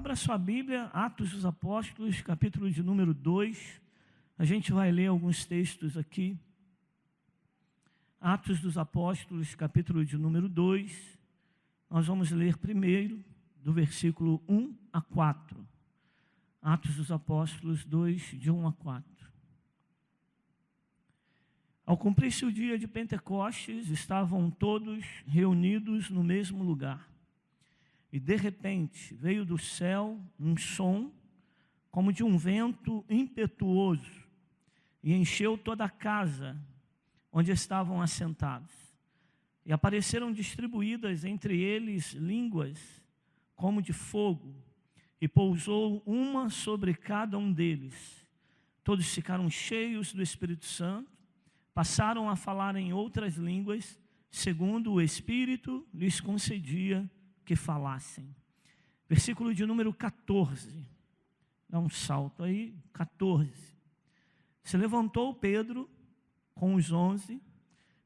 abra sua Bíblia, Atos dos Apóstolos, capítulo de número 2. A gente vai ler alguns textos aqui. Atos dos Apóstolos, capítulo de número 2. Nós vamos ler primeiro, do versículo 1 a 4. Atos dos Apóstolos 2, de 1 a 4. Ao cumprir-se o dia de Pentecostes, estavam todos reunidos no mesmo lugar. E de repente veio do céu um som, como de um vento impetuoso, e encheu toda a casa onde estavam assentados. E apareceram distribuídas entre eles línguas como de fogo, e pousou uma sobre cada um deles. Todos ficaram cheios do Espírito Santo, passaram a falar em outras línguas, segundo o Espírito lhes concedia que falassem. Versículo de número 14. Dá um salto aí, 14. Se levantou Pedro com os 11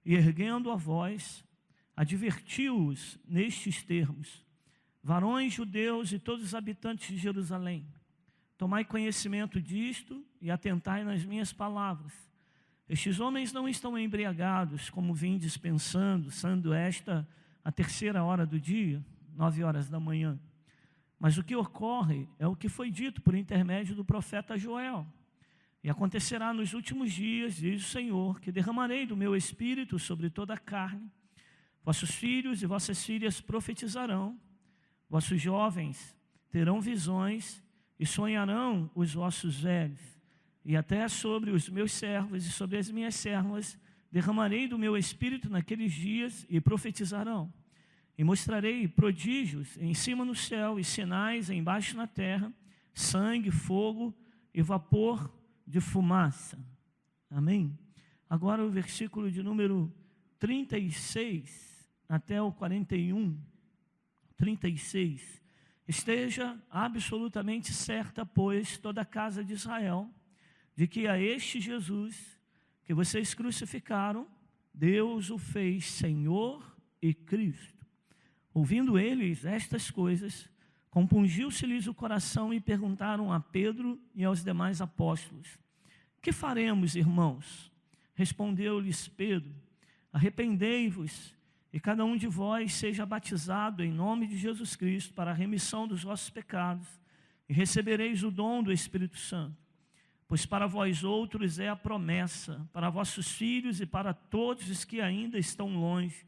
e, erguendo a voz, advertiu-os nestes termos: varões judeus e todos os habitantes de Jerusalém, tomai conhecimento disto e atentai nas minhas palavras. Estes homens não estão embriagados, como vindes pensando, sendo esta a terceira hora do dia, 9 horas da manhã. Mas o que ocorre é o que foi dito por intermédio do profeta Joel. E acontecerá nos últimos dias, diz o Senhor, que derramarei do meu espírito sobre toda a carne. Vossos filhos e vossas filhas profetizarão, vossos jovens terão visões e sonharão os vossos velhos. E até sobre os meus servos e sobre as minhas servas derramarei do meu espírito naqueles dias e profetizarão. E mostrarei prodígios em cima no céu e sinais embaixo na terra, sangue, fogo e vapor de fumaça. Amém? Agora o versículo de número 36 até o 41. 36. Esteja absolutamente certa, pois, toda a casa de Israel, de que a este Jesus, que vocês crucificaram, Deus o fez Senhor e Cristo. Ouvindo eles estas coisas, compungiu-se-lhes o coração e perguntaram a Pedro e aos demais apóstolos: que faremos, irmãos? Respondeu-lhes Pedro: arrependei-vos e cada um de vós seja batizado em nome de Jesus Cristo para a remissão dos vossos pecados, e recebereis o dom do Espírito Santo. Pois para vós outros é a promessa, para vossos filhos e para todos os que ainda estão longe,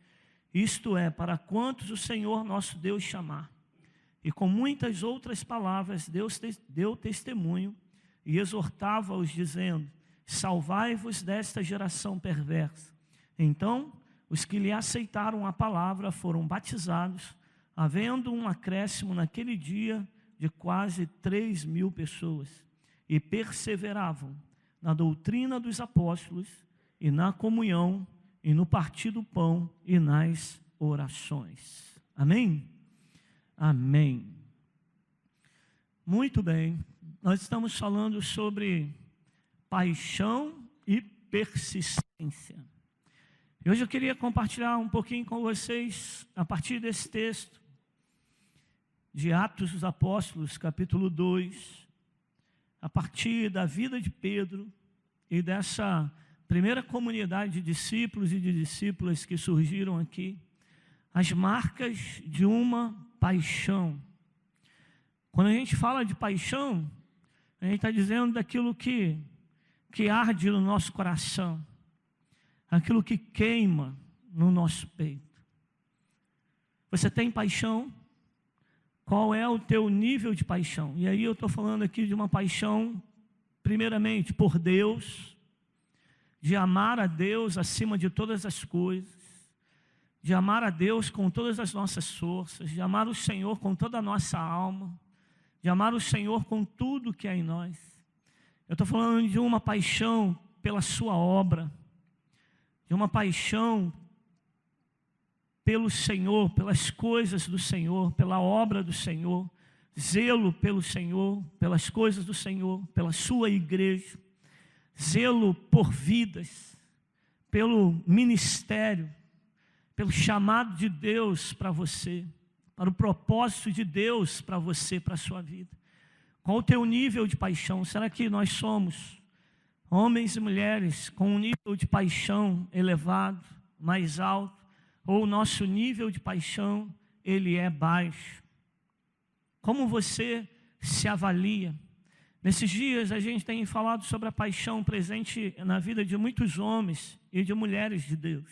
isto é, para quantos o Senhor nosso Deus chamar. E com muitas outras palavras Deus deu testemunho e exortava-os dizendo: salvai-vos desta geração perversa. Então os que lhe aceitaram a palavra foram batizados, havendo um acréscimo naquele dia de quase 3.000 pessoas, e perseveravam na doutrina dos apóstolos e na comunhão e no partir do pão e nas orações. Amém? Amém. Muito bem, nós estamos falando sobre paixão e persistência. E hoje eu queria compartilhar um pouquinho com vocês, a partir desse texto, de Atos dos Apóstolos, capítulo 2, a partir da vida de Pedro e dessa primeira comunidade de discípulos e de discípulas que surgiram aqui, as marcas de uma paixão. Quando a gente fala de paixão, a gente está dizendo daquilo que arde no nosso coração, aquilo que queima no nosso peito. Você tem paixão? Qual é o teu nível de paixão? E aí eu estou falando aqui de uma paixão, primeiramente, por Deus, de amar a Deus acima de todas as coisas, de amar a Deus com todas as nossas forças, de amar o Senhor com toda a nossa alma, de amar o Senhor com tudo que há em nós. Eu estou falando de uma paixão pela sua obra, de uma paixão pelo Senhor, pelas coisas do Senhor, pela obra do Senhor, zelo pelo Senhor, pelas coisas do Senhor, pela sua igreja, zelo por vidas, pelo ministério, pelo chamado de Deus para você. para o propósito de Deus para você, para a sua vida. Qual o teu nível de paixão? Será que nós somos homens e mulheres com um nível de paixão elevado, mais alto, ou o nosso nível de paixão, ele é baixo? Como você se avalia? Nesses dias a gente tem falado sobre a paixão presente na vida de muitos homens e de mulheres de Deus.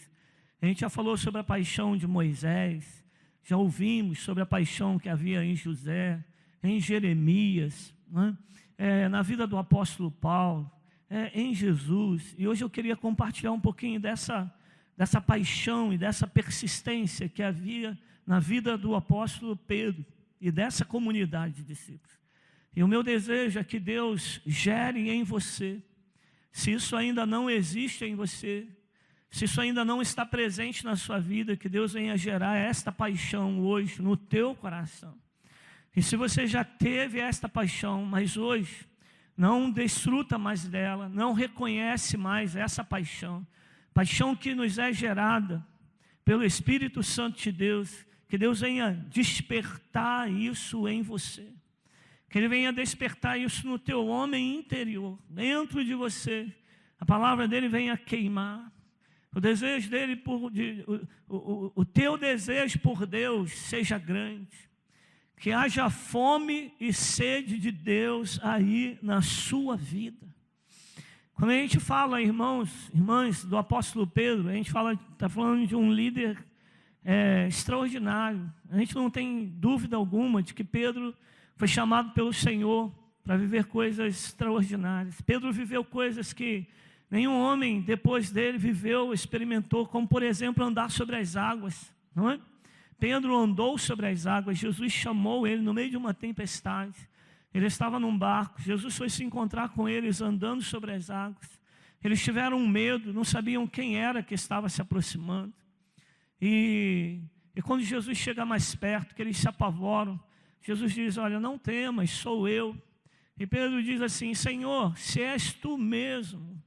A gente já falou sobre a paixão de Moisés, já ouvimos sobre a paixão que havia em José, em Jeremias, né? Na vida do apóstolo Paulo, em Jesus. E hoje eu queria compartilhar um pouquinho dessa paixão e dessa persistência que havia na vida do apóstolo Pedro e dessa comunidade de discípulos. E o meu desejo é que Deus gere em você, se isso ainda não existe em você, se isso ainda não está presente na sua vida, que Deus venha gerar esta paixão hoje no teu coração. E se você já teve esta paixão, mas hoje não desfruta mais dela, não reconhece mais essa paixão, paixão que nos é gerada pelo Espírito Santo de Deus, que Deus venha despertar isso em você. Que Ele venha despertar isso no teu homem interior, dentro de você. A palavra dEle venha queimar. O desejo dEle, o teu desejo por Deus seja grande. Que haja fome e sede de Deus aí na sua vida. Quando a gente fala, irmãs do apóstolo Pedro, a gente está falando de um líder extraordinário. A gente não tem dúvida alguma de que Pedro foi chamado pelo Senhor para viver coisas extraordinárias. Pedro viveu coisas que nenhum homem depois dele viveu, experimentou, como por exemplo andar sobre as águas, não é? Pedro andou sobre as águas, Jesus chamou ele no meio de uma tempestade. Ele estava num barco, Jesus foi se encontrar com eles andando sobre as águas. Eles tiveram medo, não sabiam quem era que estava se aproximando. E quando Jesus chega mais perto, que eles se apavoram, Jesus diz: olha, não temas, sou eu. E Pedro diz assim: Senhor, se és tu mesmo,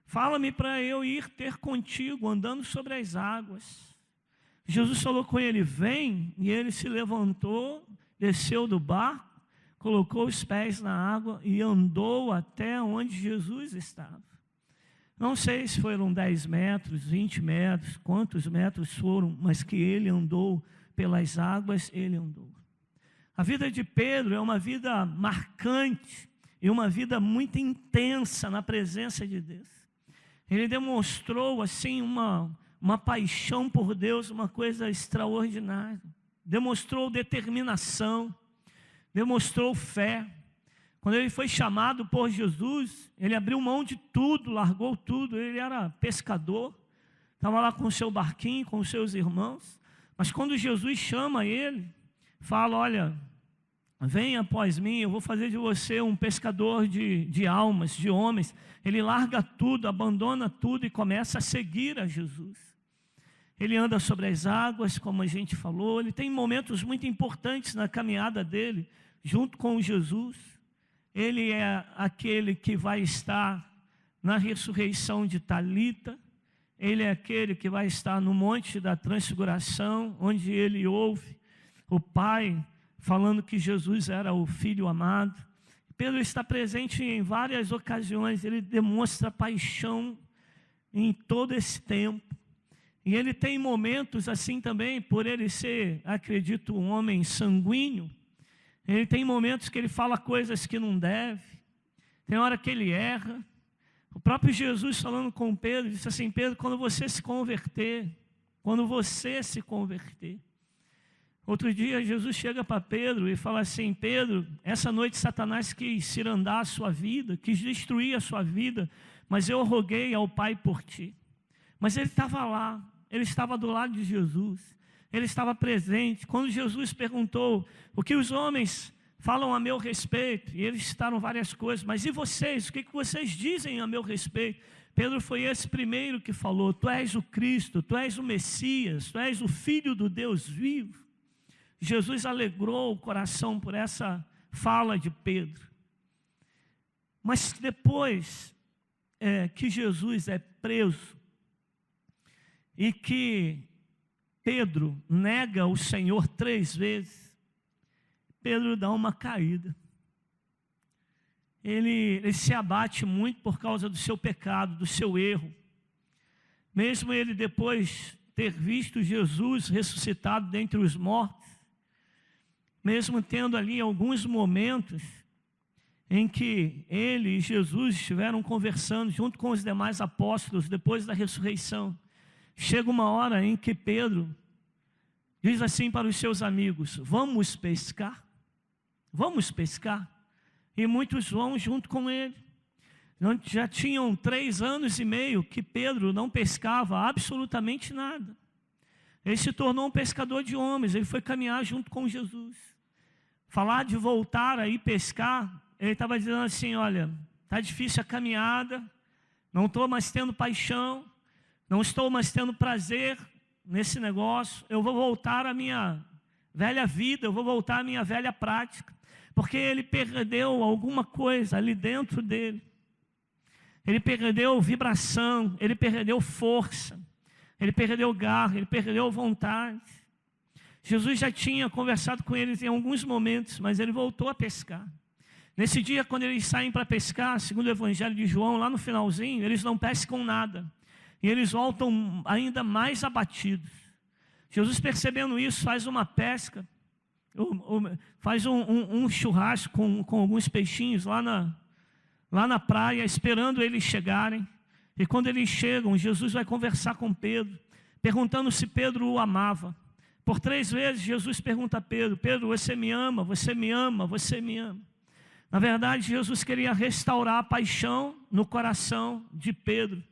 fala-me para eu ir ter contigo, andando sobre as águas. Jesus falou com ele: vem, e ele se levantou, desceu do barco, colocou os pés na água e andou até onde Jesus estava. Não sei se foram 10 metros, 20 metros, quantos metros foram, mas que ele andou pelas águas, ele andou. A vida de Pedro é uma vida marcante e uma vida muito intensa na presença de Deus. Ele demonstrou assim uma paixão por Deus, uma coisa extraordinária. Demonstrou determinação, demonstrou fé. Quando ele foi chamado por Jesus, ele abriu mão de tudo, largou tudo. Ele era pescador, estava lá com o seu barquinho, com os seus irmãos. Mas quando Jesus chama ele, fala: olha, venha após mim, eu vou fazer de você um pescador de almas, de homens. Ele larga tudo, abandona tudo e começa a seguir a Jesus. Ele anda sobre as águas, como a gente falou. Ele tem momentos muito importantes na caminhada dele, junto com Jesus. Ele é aquele que vai estar na ressurreição de Talita. Ele é aquele que vai estar no Monte da Transfiguração, onde ele ouve o Pai falando que Jesus era o Filho amado. Pedro está presente em várias ocasiões. Ele demonstra paixão em todo esse tempo. E ele tem momentos assim também, por ele ser, acredito, um homem sanguíneo. Ele tem momentos que ele fala coisas que não deve. Tem hora que ele erra. O próprio Jesus falando com Pedro, disse assim: Pedro, quando você se converter, outro dia Jesus chega para Pedro e fala assim: Pedro, essa noite Satanás quis cirandar a sua vida, quis destruir a sua vida, mas eu roguei ao Pai por ti. Mas ele estava lá, ele estava do lado de Jesus, ele estava presente. Quando Jesus perguntou: o que os homens falam a meu respeito? E eles citaram várias coisas, mas e vocês? O que vocês dizem a meu respeito? Pedro foi esse primeiro que falou: tu és o Cristo, tu és o Messias, tu és o Filho do Deus vivo. Jesus alegrou o coração por essa fala de Pedro. Mas depois que Jesus é preso e que Pedro nega o Senhor 3 vezes, Pedro dá uma caída. Ele se abate muito por causa do seu pecado, do seu erro. Mesmo ele depois ter visto Jesus ressuscitado dentre os mortos, mesmo tendo ali alguns momentos em que ele e Jesus estiveram conversando junto com os demais apóstolos depois da ressurreição, chega uma hora em que Pedro diz assim para os seus amigos: vamos pescar? Vamos pescar? E muitos vão junto com ele. Já tinham 3 anos e meio que Pedro não pescava absolutamente nada. Ele se tornou um pescador de homens, ele foi caminhar junto com Jesus. Falar de voltar a ir pescar, ele estava dizendo assim: olha, está difícil a caminhada, não estou mais tendo paixão, não estou mais tendo prazer nesse negócio, eu vou voltar à minha velha vida, eu vou voltar à minha velha prática, porque ele perdeu alguma coisa ali dentro dele. Ele perdeu vibração, ele perdeu força, ele perdeu garra, ele perdeu vontade. Jesus já tinha conversado com eles em alguns momentos, mas ele voltou a pescar. Nesse dia, quando eles saem para pescar, segundo o Evangelho de João, lá no finalzinho, eles não pescam nada. E eles voltam ainda mais abatidos. Jesus, percebendo isso, faz uma pesca, faz um churrasco com alguns peixinhos lá na praia, esperando eles chegarem. E quando eles chegam, Jesus vai conversar com Pedro, perguntando se Pedro o amava. Por 3 vezes, Jesus pergunta a Pedro: Pedro, você me ama? Você me ama? Você me ama? Na verdade, Jesus queria restaurar a paixão no coração de Pedro,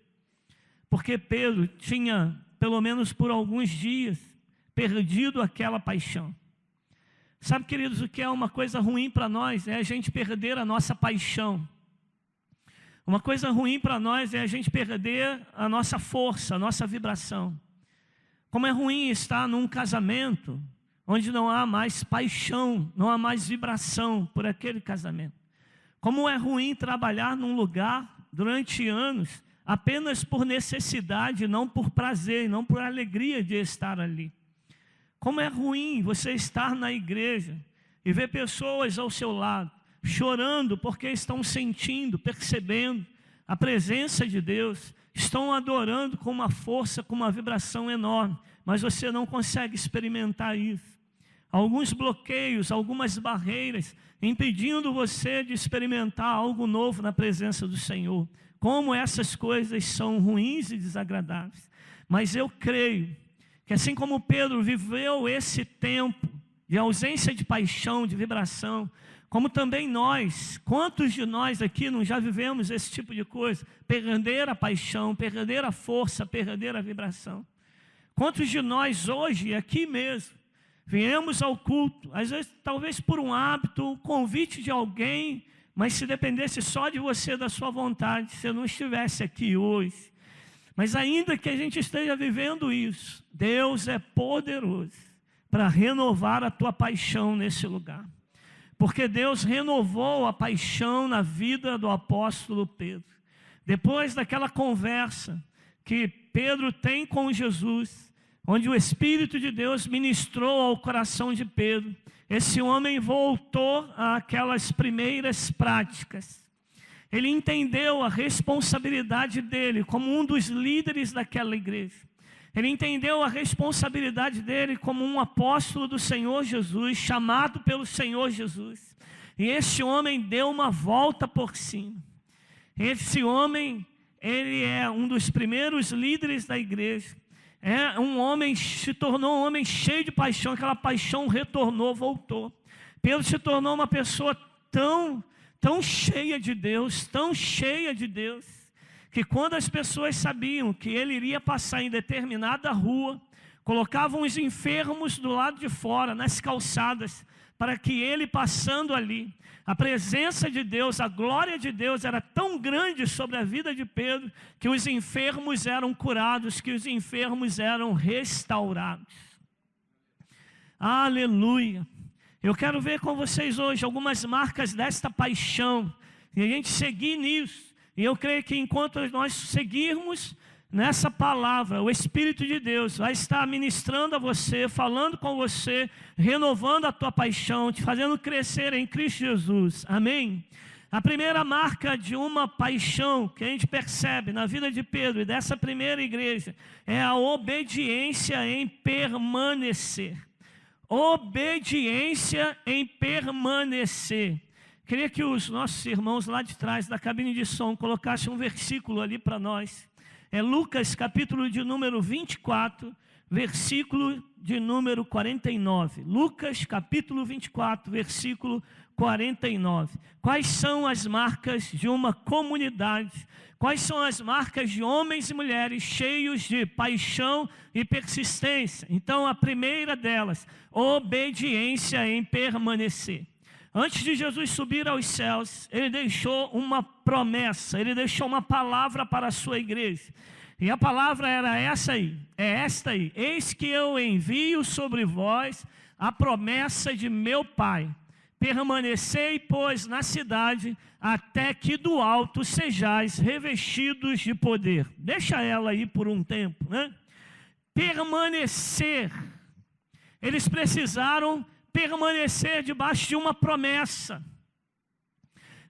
porque Pedro tinha, pelo menos por alguns dias, perdido aquela paixão. Sabe, queridos, o que é uma coisa ruim para nós? É a gente perder a nossa paixão. Uma coisa ruim para nós é a gente perder a nossa força, a nossa vibração. Como é ruim estar num casamento onde não há mais paixão, não há mais vibração por aquele casamento. Como é ruim trabalhar num lugar durante anos apenas por necessidade, não por prazer, não por alegria de estar ali. Como é ruim você estar na igreja e ver pessoas ao seu lado chorando porque estão sentindo, percebendo a presença de Deus, estão adorando com uma força, com uma vibração enorme, mas você não consegue experimentar isso. Alguns bloqueios, algumas barreiras, impedindo você de experimentar algo novo na presença do Senhor. Como essas coisas são ruins e desagradáveis. Mas eu creio que assim como Pedro viveu esse tempo de ausência de paixão, de vibração, como também nós, quantos de nós aqui não já vivemos esse tipo de coisa? Perder a paixão, perder a força, perder a vibração. Quantos de nós hoje, aqui mesmo, viemos ao culto, às vezes talvez por um hábito, um convite de alguém, mas se dependesse só de você, da sua vontade, se eu não estivesse aqui hoje. Mas ainda que a gente esteja vivendo isso, Deus é poderoso para renovar a tua paixão nesse lugar. Porque Deus renovou a paixão na vida do apóstolo Pedro. Depois daquela conversa que Pedro tem com Jesus, onde o Espírito de Deus ministrou ao coração de Pedro, esse homem voltou àquelas primeiras práticas. Ele entendeu a responsabilidade dele como um dos líderes daquela igreja. Ele entendeu a responsabilidade dele como um apóstolo do Senhor Jesus, chamado pelo Senhor Jesus. E esse homem deu uma volta por cima. Esse homem, ele é um dos primeiros líderes da igreja. É um homem, se tornou um homem cheio de paixão, aquela paixão retornou, voltou. Pedro se tornou uma pessoa tão cheia de Deus, que quando as pessoas sabiam que ele iria passar em determinada rua, colocavam os enfermos do lado de fora, nas calçadas, para que ele passando ali, a presença de Deus, a glória de Deus era tão grande sobre a vida de Pedro, que os enfermos eram curados, que os enfermos eram restaurados. Aleluia! Eu quero ver com vocês hoje algumas marcas desta paixão, e a gente seguir nisso. E eu creio que enquanto nós seguirmos nessa palavra, o Espírito de Deus vai estar ministrando a você, falando com você, renovando a tua paixão, te fazendo crescer em Cristo Jesus. Amém? A primeira marca de uma paixão que a gente percebe na vida de Pedro e dessa primeira igreja é a obediência em permanecer. Obediência em permanecer. Queria que os nossos irmãos lá de trás da cabine de som colocassem um versículo ali para nós. É Lucas capítulo de número 24, versículo de número 49. Lucas capítulo 24, versículo 49. Quais são as marcas de uma comunidade? Quais são as marcas de homens e mulheres cheios de paixão e persistência? Então, a primeira delas, obediência em permanecer. Antes de Jesus subir aos céus, ele deixou uma promessa, ele deixou uma palavra para a sua igreja. E a palavra era essa aí, é esta aí: eis que eu envio sobre vós a promessa de meu Pai. Permanecei, pois, na cidade, até que do alto sejais revestidos de poder. Deixa ela aí por um tempo, né? Permanecer. Eles precisaram permanecer debaixo de uma promessa.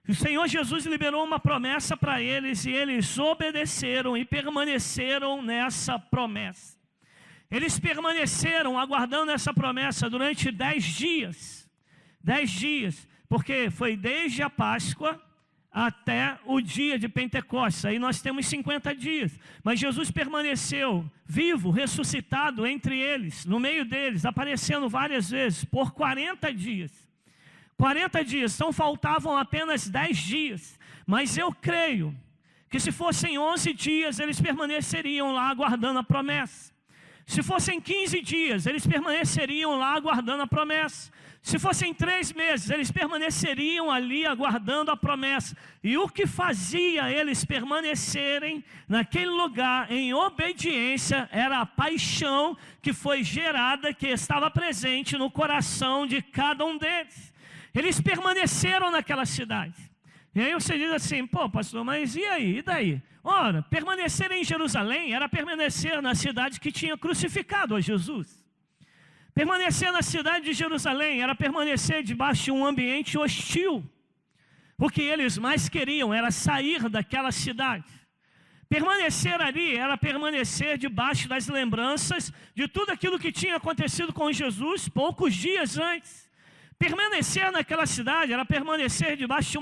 O Senhor Jesus liberou uma promessa para eles e eles obedeceram e permaneceram nessa promessa. Eles permaneceram aguardando essa promessa durante 10 dias. 10 dias, porque foi desde a Páscoa até o dia de Pentecostes. Aí nós temos 50 dias. Mas Jesus permaneceu vivo, ressuscitado entre eles, no meio deles, aparecendo várias vezes, por 40 dias. 40 dias, então faltavam apenas 10 dias. Mas eu creio que se fossem 11 dias, eles permaneceriam lá aguardando a promessa. Se fossem 15 dias, eles permaneceriam lá aguardando a promessa. Se fossem 3 meses, eles permaneceriam ali aguardando a promessa. E o que fazia eles permanecerem naquele lugar em obediência era a paixão que foi gerada, que estava presente no coração de cada um deles. Eles permaneceram naquela cidade. E aí você diz assim: pô, pastor, mas e aí? E daí? Ora, permanecer em Jerusalém era permanecer na cidade que tinha crucificado a Jesus. Permanecer na cidade de Jerusalém era permanecer debaixo de um ambiente hostil. O que eles mais queriam era sair daquela cidade. Permanecer ali era permanecer debaixo das lembranças de tudo aquilo que tinha acontecido com Jesus poucos dias antes. Permanecer naquela cidade era permanecer debaixo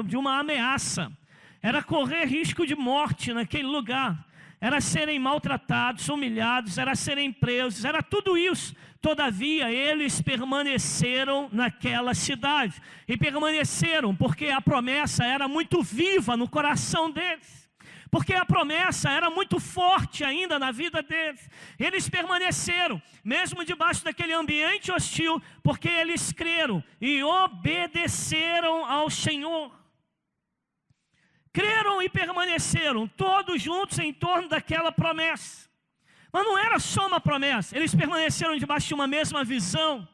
de uma ameaça. Era correr risco de morte naquele lugar. Era serem maltratados, humilhados, era serem presos, era tudo isso. Todavia, eles permaneceram naquela cidade. E permaneceram porque a promessa era muito viva no coração deles. Porque a promessa era muito forte ainda na vida deles. Eles permaneceram, mesmo debaixo daquele ambiente hostil, porque eles creram e obedeceram ao Senhor. Creram e permaneceram, todos juntos em torno daquela promessa. Mas não era só uma promessa, eles permaneceram debaixo de uma mesma visão.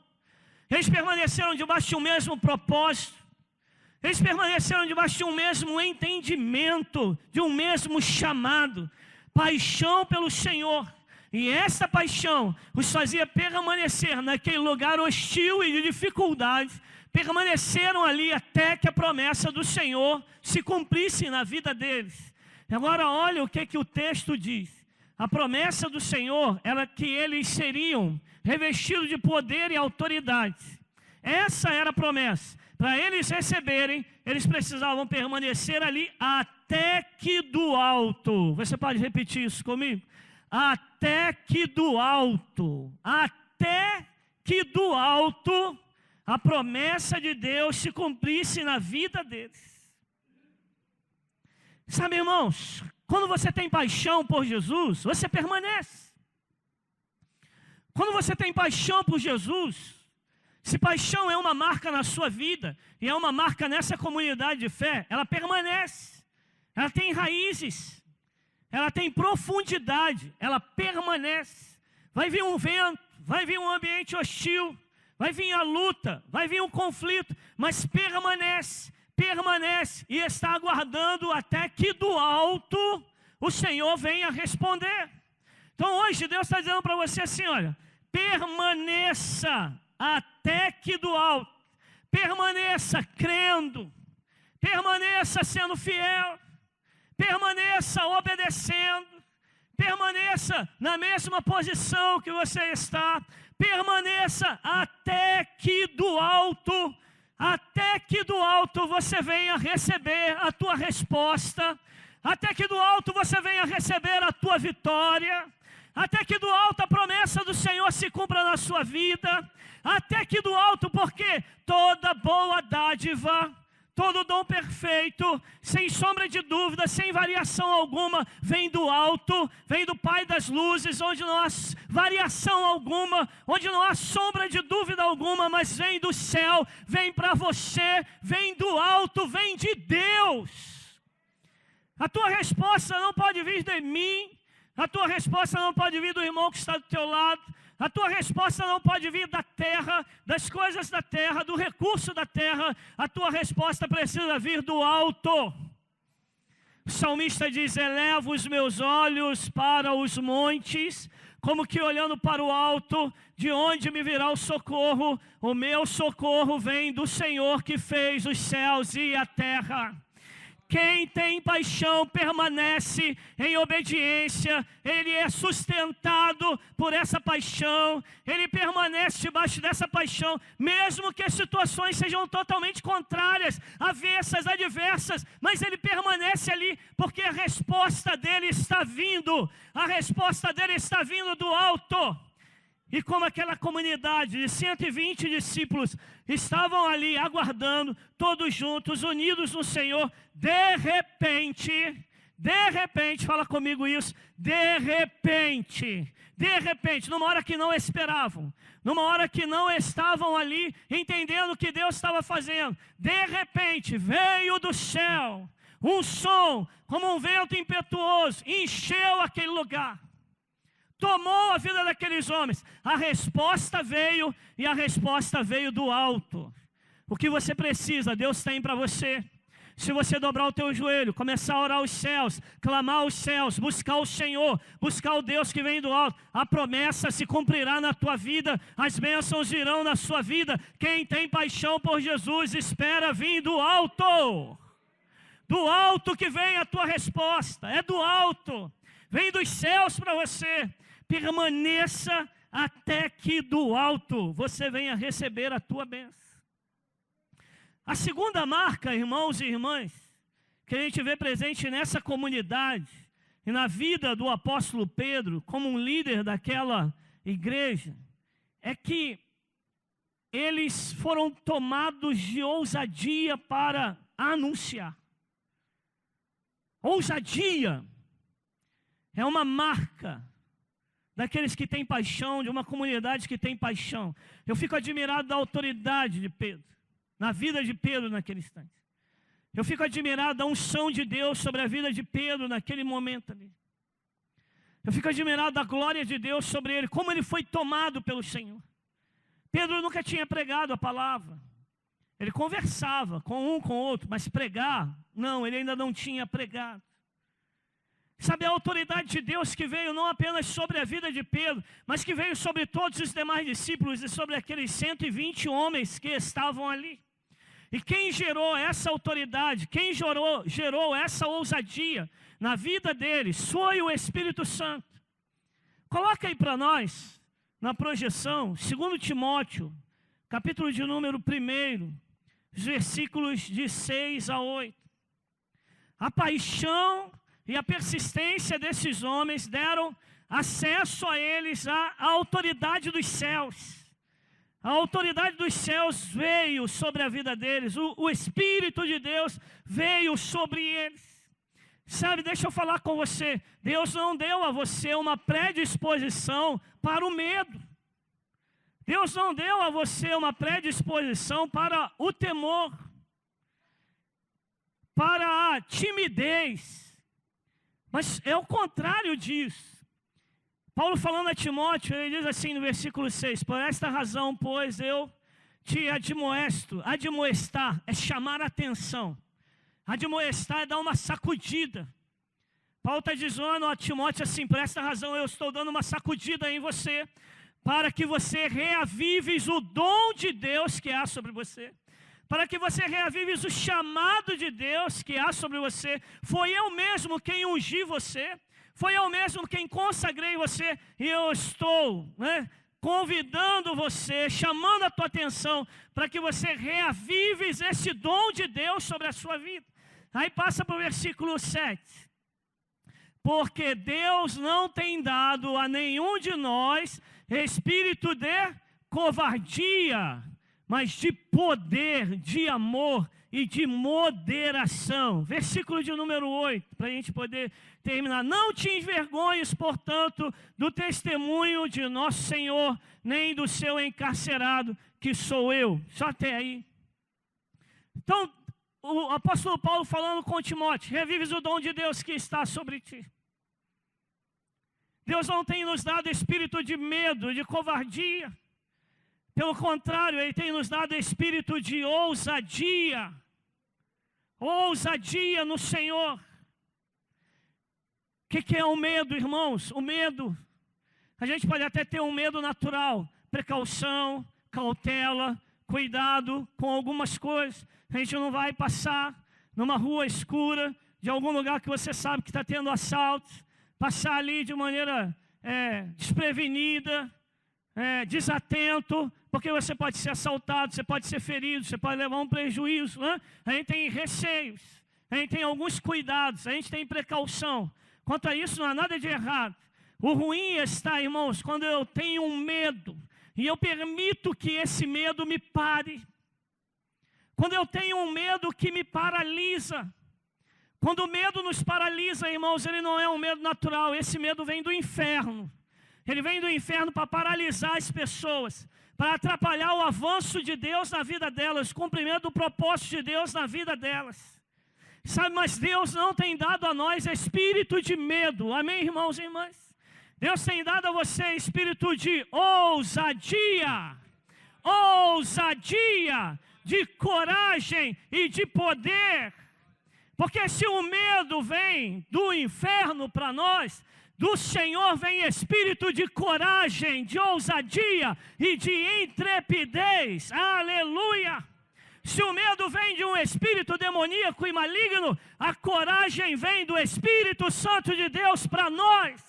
Eles permaneceram debaixo de um mesmo propósito. Eles permaneceram debaixo de um mesmo entendimento, de um mesmo chamado. Paixão pelo Senhor. E essa paixão os fazia permanecer naquele lugar hostil e de dificuldade. Permaneceram ali até que a promessa do Senhor se cumprisse na vida deles. Agora olha o que o texto diz. A promessa do Senhor era que eles seriam revestidos de poder e autoridade. Essa era a promessa. Para eles receberem, eles precisavam permanecer ali até que do alto. Você pode repetir isso comigo? Até que do alto. Até que do alto a promessa de Deus se cumprisse na vida deles. Sabe, irmãos, quando você tem paixão por Jesus, você permanece. Quando você tem paixão por Jesus, se paixão é uma marca na sua vida, e é uma marca nessa comunidade de fé, ela permanece. Ela tem raízes, ela tem profundidade, ela permanece. Vai vir um vento, vai vir um ambiente hostil, vai vir a luta, vai vir um conflito, mas permanece e está aguardando até que do alto o Senhor venha responder. Então hoje Deus está dizendo para você assim, olha, permaneça até que do alto, permaneça crendo, permaneça sendo fiel, permaneça obedecendo, permaneça na mesma posição que você está, permaneça até que do alto você venha receber a tua resposta, até que do alto você venha receber a tua vitória, até que do alto a promessa do Senhor se cumpra na sua vida, até que do alto, porque toda boa dádiva, todo dom perfeito, sem sombra de dúvida, sem variação alguma, vem do alto, vem do Pai das luzes, onde não há variação alguma, onde não há sombra de dúvida alguma, mas vem do céu, vem para você, vem do alto, vem de Deus. A tua resposta não pode vir de mim, a tua resposta não pode vir do irmão que está do teu lado, a tua resposta não pode vir da terra, das coisas da terra, do recurso da terra, a tua resposta precisa vir do alto. O salmista diz, elevo os meus olhos para os montes, como que olhando para o alto, de onde me virá o socorro? O meu socorro vem do Senhor que fez os céus e a terra. Quem tem paixão permanece em obediência, ele é sustentado por essa paixão, ele permanece debaixo dessa paixão, mesmo que as situações sejam totalmente contrárias, avessas, adversas, mas ele permanece ali, porque a resposta dele está vindo do alto. E como aquela comunidade de 120 discípulos estavam ali aguardando, todos juntos, unidos no Senhor, de repente, fala comigo isso, de repente, numa hora que não esperavam, numa hora que não estavam ali entendendo o que Deus estava fazendo, de repente veio do céu um som como um vento impetuoso, encheu aquele lugar. Tomou a vida daqueles homens. A resposta veio, e a resposta veio do alto. O que você precisa, Deus tem para você. Se você dobrar o teu joelho, começar a orar aos céus, clamar aos céus, buscar o Senhor, buscar o Deus que vem do alto, a promessa se cumprirá na tua vida, as bênçãos virão na sua vida. Quem tem paixão por Jesus, espera vir do alto. Do alto que vem a tua resposta, é do alto. Vem dos céus para você. Permaneça até que do alto você venha receber a tua bênção. A segunda marca, irmãos e irmãs, que a gente vê presente nessa comunidade e na vida do apóstolo Pedro, como um líder daquela igreja, é que eles foram tomados de ousadia para anunciar. Ousadia é uma marca daqueles que têm paixão, de uma comunidade que tem paixão. Eu fico admirado da autoridade de Pedro, na vida de Pedro naquele instante. Eu fico admirado da unção de Deus sobre a vida de Pedro naquele momento ali. Eu fico admirado da glória de Deus sobre ele, como ele foi tomado pelo Senhor. Pedro nunca tinha pregado a palavra. Ele conversava com um, com outro, mas pregar, não, ele ainda não tinha pregado. Sabe, a autoridade de Deus que veio não apenas sobre a vida de Pedro, mas que veio sobre todos os demais discípulos e sobre aqueles 120 homens que estavam ali. E quem gerou essa autoridade, quem gerou essa ousadia na vida deles, foi o Espírito Santo. Coloca aí para nós, na projeção, 2 Timóteo, capítulo de número 1, os versículos de 6 a 8. A paixão e a persistência desses homens deram acesso a eles à autoridade dos céus. A autoridade dos céus veio sobre a vida deles. O Espírito de Deus veio sobre eles. Sabe, deixa eu falar com você. Deus não deu a você uma predisposição para o medo. Deus não deu a você uma predisposição para o temor, para a timidez. Mas é o contrário disso. Paulo falando a Timóteo, ele diz assim no versículo 6, por esta razão, pois, eu te admoestar é chamar a atenção. Admoestar é dar uma sacudida. Paulo está dizendo a Timóteo assim, por esta razão eu estou dando uma sacudida em você, para que você reavives o dom de Deus que há sobre você, para que você reavives o chamado de Deus que há sobre você. Foi eu mesmo quem ungi você, foi eu mesmo quem consagrei você, e eu estou, convidando você, chamando a tua atenção, para que você reavives esse dom de Deus sobre a sua vida. Aí passa para o versículo 7. Porque Deus não tem dado a nenhum de nós espírito de covardia, mas de poder, de amor e de moderação. Versículo de número 8, para a gente poder terminar. Não te envergonhes, portanto, do testemunho de nosso Senhor, nem do seu encarcerado, que sou eu. Só até aí. Então, o apóstolo Paulo falando com Timóteo, revives o dom de Deus que está sobre ti. Deus não tem nos dado espírito de medo, de covardia. Pelo contrário, Ele tem nos dado espírito de ousadia. Ousadia no Senhor. O que é o medo, irmãos? O medo, a gente pode até ter um medo natural, precaução, cautela, cuidado com algumas coisas. A gente não vai passar numa rua escura, de algum lugar que você sabe que está tendo assalto, passar ali de maneira desprevenida, desatento, porque você pode ser assaltado, você pode ser ferido, você pode levar um prejuízo. A gente tem receios, a gente tem alguns cuidados, a gente tem precaução. Quanto a isso, não há nada de errado. O ruim está, irmãos, quando eu tenho um medo e eu permito que esse medo me pare. Quando eu tenho um medo que me paralisa. Quando o medo nos paralisa, irmãos, ele não é um medo natural. Esse medo vem do inferno. Ele vem do inferno para paralisar as pessoas, para atrapalhar o avanço de Deus na vida delas, o cumprimento do propósito de Deus na vida delas. Sabe, mas Deus não tem dado a nós espírito de medo. Amém, irmãos e irmãs? Deus tem dado a você espírito de ousadia. Ousadia, de coragem e de poder. Porque se o medo vem do inferno para nós, do Senhor vem espírito de coragem, de ousadia e de intrepidez. Aleluia! Se o medo vem de um espírito demoníaco e maligno, a coragem vem do Espírito Santo de Deus para nós.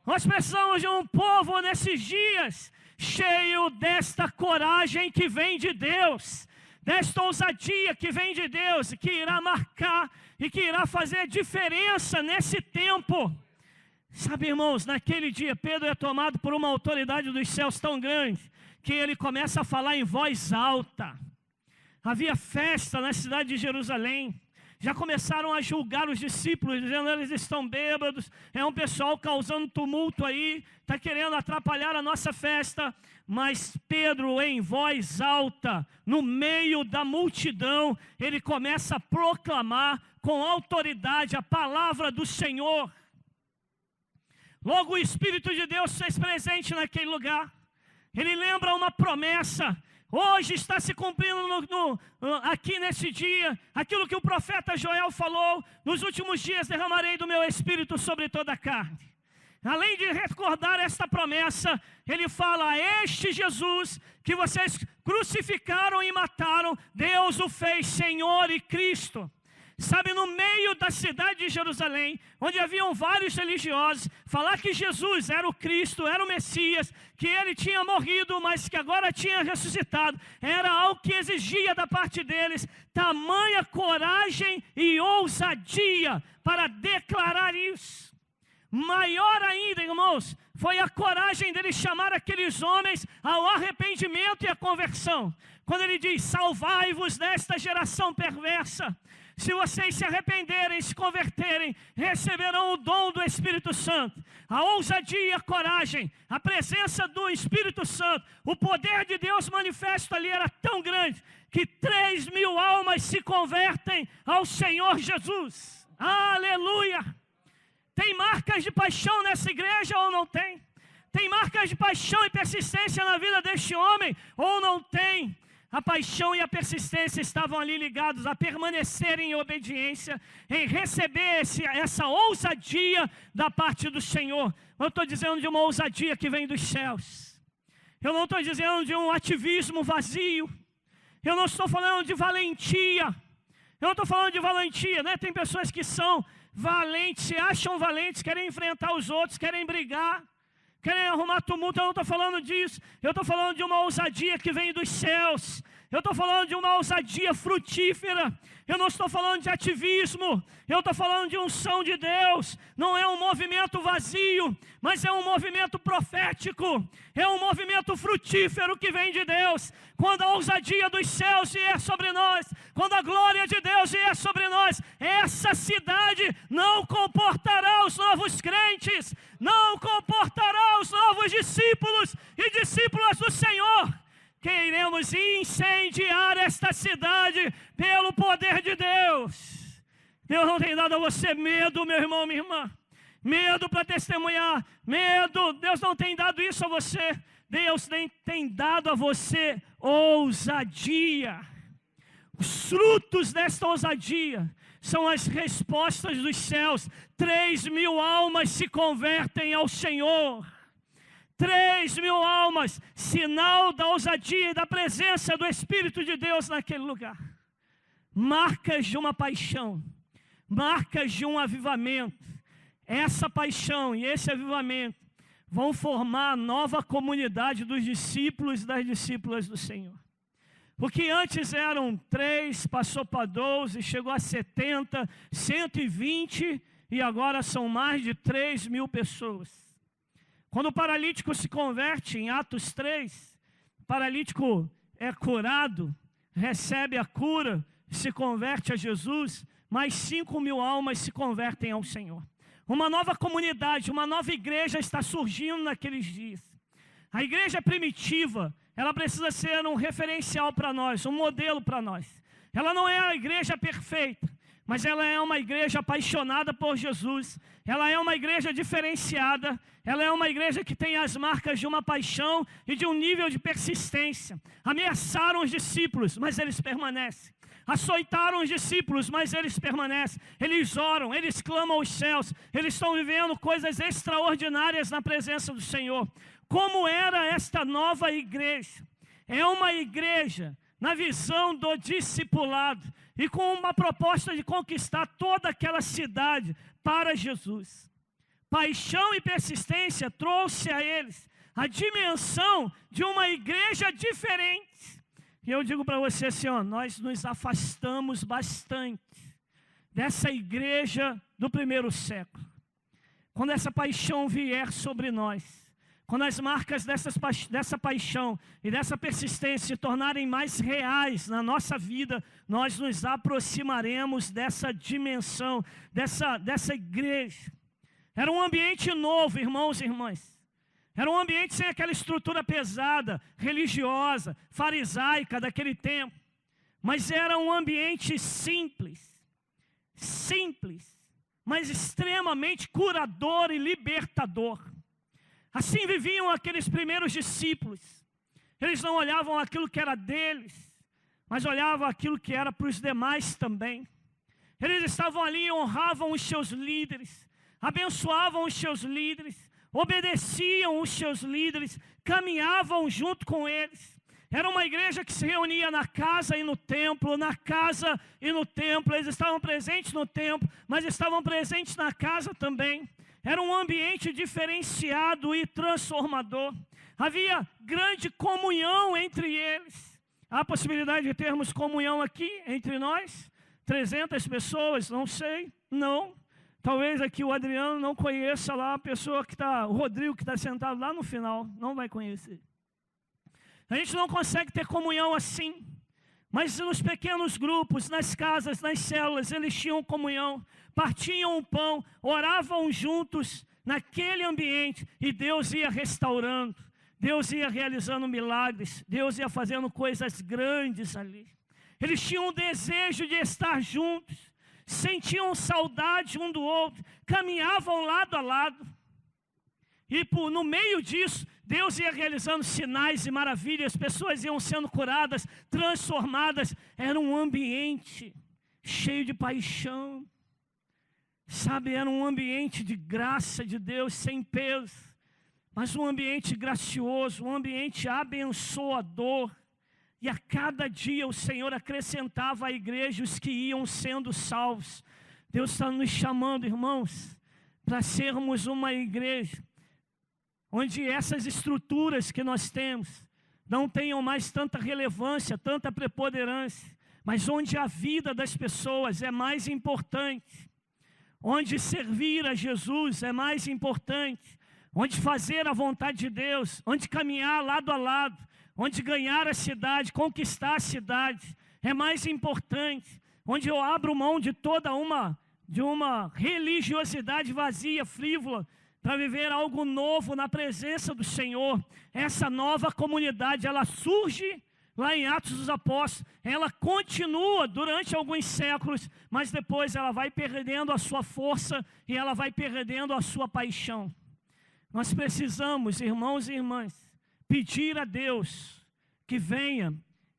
Nós precisamos de um povo nesses dias, cheio desta coragem que vem de Deus, desta ousadia que vem de Deus, que irá marcar e que irá fazer diferença nesse tempo. Sabe, irmãos, naquele dia Pedro é tomado por uma autoridade dos céus tão grande, que ele começa a falar em voz alta. Havia festa na cidade de Jerusalém. Já começaram a julgar os discípulos, dizendo eles estão bêbados. É um pessoal causando tumulto aí, está querendo atrapalhar a nossa festa. Mas Pedro, em voz alta, no meio da multidão, ele começa a proclamar com autoridade a palavra do Senhor. Logo o Espírito de Deus fez presente naquele lugar. Ele lembra uma promessa. Hoje está se cumprindo aqui nesse dia, aquilo que o profeta Joel falou: nos últimos dias derramarei do meu Espírito sobre toda a carne. Além de recordar esta promessa, ele fala: este Jesus que vocês crucificaram e mataram, Deus o fez Senhor e Cristo. Sabe, no meio da cidade de Jerusalém, onde haviam vários religiosos, falar que Jesus era o Cristo, era o Messias, que ele tinha morrido, mas que agora tinha ressuscitado, era algo que exigia da parte deles tamanha coragem e ousadia para declarar isso. Maior ainda, irmãos, foi a coragem dele chamar aqueles homens ao arrependimento e à conversão. Quando ele diz: salvai-vos desta geração perversa. Se vocês se arrependerem, se converterem, receberão o dom do Espírito Santo. A ousadia e a coragem, a presença do Espírito Santo, o poder de Deus manifesto ali era tão grande, que 3.000 almas se convertem ao Senhor Jesus. Aleluia! Tem marcas de paixão nessa igreja ou não tem? Tem marcas de paixão e persistência na vida deste homem ou não tem? A paixão e a persistência estavam ali ligados a permanecerem em obediência, em receber essa ousadia da parte do Senhor. Eu estou dizendo de uma ousadia que vem dos céus. Eu não estou dizendo de um ativismo vazio. Eu não estou falando de valentia. Eu não estou falando de valentia, né? Tem pessoas que são valentes, se acham valentes, querem enfrentar os outros, querem brigar, querem arrumar tumulto. Eu não estou falando disso. Eu estou falando de uma ousadia que vem dos céus. Eu estou falando de uma ousadia frutífera. Eu não estou falando de ativismo. Eu estou falando de unção de Deus. Não é um movimento vazio, mas é um movimento profético. É um movimento frutífero que vem de Deus. Quando a ousadia dos céus vier sobre nós, quando a glória de Deus vier sobre nós, essa cidade não comportará os novos crentes, não comportará os novos discípulos e discípulas do Senhor. Queremos incendiar esta cidade pelo poder de Deus. Deus não tem dado a você medo, meu irmão, minha irmã. Medo para testemunhar. Medo. Deus não tem dado isso a você. Deus tem dado a você ousadia. Os frutos desta ousadia são as respostas dos céus. 3.000 almas se convertem ao Senhor. 3.000 almas, sinal da ousadia e da presença do Espírito de Deus naquele lugar. Marcas de uma paixão, marcas de um avivamento. Essa paixão e esse avivamento vão formar a nova comunidade dos discípulos e das discípulas do Senhor. Porque antes eram 3, passou para 12, chegou a 70, 120 e agora são mais de 3.000 pessoas. Quando o paralítico se converte, em Atos 3, o paralítico é curado, recebe a cura, se converte a Jesus, mais 5.000 almas se convertem ao Senhor. Uma nova comunidade, uma nova igreja está surgindo naqueles dias. A igreja primitiva, ela precisa ser um referencial para nós, um modelo para nós. Ela não é a igreja perfeita, mas ela é uma igreja apaixonada por Jesus. Ela é uma igreja diferenciada. Ela é uma igreja que tem as marcas de uma paixão e de um nível de persistência. Ameaçaram os discípulos, mas eles permanecem. Açoitaram os discípulos, mas eles permanecem. Eles oram, eles clamam aos céus. Eles estão vivendo coisas extraordinárias na presença do Senhor. Como era esta nova igreja? É uma igreja na visão do discipulado e com uma proposta de conquistar toda aquela cidade para Jesus. Paixão e persistência trouxe a eles a dimensão de uma igreja diferente. E eu digo para você assim, ó, nós nos afastamos bastante dessa igreja do primeiro século. Quando essa paixão vier sobre nós, quando as marcas dessa paixão e dessa persistência se tornarem mais reais na nossa vida, nós nos aproximaremos dessa dimensão, dessa igreja. Era um ambiente novo, irmãos e irmãs. Era um ambiente sem aquela estrutura pesada, religiosa, farisaica daquele tempo. Mas era um ambiente simples, mas extremamente curador e libertador. Assim viviam aqueles primeiros discípulos. Eles não olhavam aquilo que era deles, mas olhavam aquilo que era para os demais também. Eles estavam ali e honravam os seus líderes, abençoavam os seus líderes, obedeciam os seus líderes, caminhavam junto com eles. Era uma igreja que se reunia na casa e no templo, na casa e no templo. Eles estavam presentes no templo, mas estavam presentes na casa também. Era um ambiente diferenciado e transformador. Havia grande comunhão entre eles. Há a possibilidade de termos comunhão aqui entre nós? 300 pessoas, não sei, não. Talvez aqui o Adriano não conheça lá a pessoa que está, o Rodrigo que está sentado lá no final, não vai conhecer. A gente não consegue ter comunhão assim, mas nos pequenos grupos, nas casas, nas células, eles tinham comunhão, partiam o pão, oravam juntos naquele ambiente e Deus ia restaurando, Deus ia realizando milagres, Deus ia fazendo coisas grandes ali. Eles tinham um desejo de estar juntos, sentiam saudade um do outro, caminhavam lado a lado. E no meio disso, Deus ia realizando sinais e maravilhas, pessoas iam sendo curadas, transformadas. Era um ambiente cheio de paixão, sabe, era um ambiente de graça de Deus, sem peso, mas um ambiente gracioso, um ambiente abençoador. E a cada dia o Senhor acrescentava à igreja os que iam sendo salvos. Deus está nos chamando, irmãos, para sermos uma igreja onde essas estruturas que nós temos não tenham mais tanta relevância, tanta preponderância, mas onde a vida das pessoas é mais importante, onde servir a Jesus é mais importante, onde fazer a vontade de Deus, onde caminhar lado a lado, onde ganhar a cidade, conquistar a cidade é mais importante, onde eu abro mão de toda uma religiosidade vazia, frívola, para viver algo novo na presença do Senhor. Essa nova comunidade, ela surge lá em Atos dos Apóstolos, ela continua durante alguns séculos, mas depois ela vai perdendo a sua força e ela vai perdendo a sua paixão. Nós precisamos, irmãos e irmãs, pedir a Deus que venha